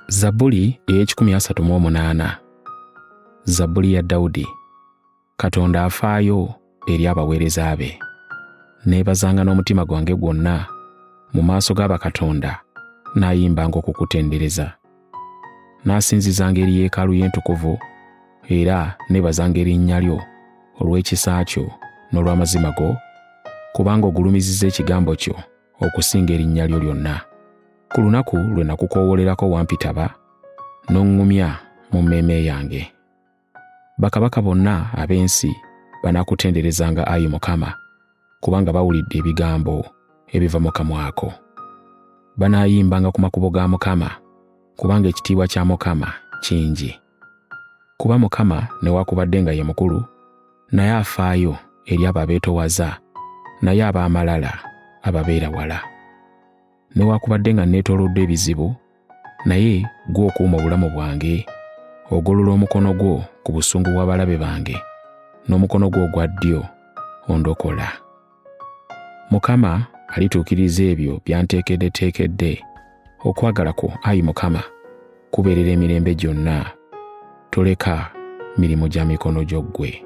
Zabbuli ey'ekikumi asatu mu omunaana. Zabbuli ya Dawudi. Katonda afaayo eri abaweereza be. Neebazanga n'omutima gwange gwonna mu maaso g'abakatonda, n'ayimbanga okukutendereza. N'asinzizanga eri yeekaalu y'entukuvu, era neebazanga erinnya lyo olw'ekisa kyo n'olw'amazima go, kubanga ogulumizizza ekigambo kyo okusinga erinnya lyo lyonna. Ku lunaku lwe nakukoowolerako wampitaba, n'oŋŋumya mu mmeeme yange. Bakabaka bonna ab'ensi banaakutenderezanga, Ayi Mukama, kubanga bawulidde ebigambo ebiva mu kamwa ko. Banaayimbanga ku makubo ga Mukama, kubanga ekitiibwa kya Mukama kingi. Kuba Mukama newaakubadde nga ye mukulu, naye afaayo eri abo abeetoowaza, naye ab'amalala ababeera wala. Newaakubadde nga neetoolodde ebizibu, naye gwe okuuma obulamu bwange, ogolola omukono gwo ku busungu bw'abalabe bange, n'omukono gwo ogwa ddyo ondokola. Mukama alituukiriza ebyo byanteekeddeteekedde. Okwagala kwo, Ayi Mukama, kubeerera emirembe gyonna. Toleka mirimu gya mikono gyo ggwe.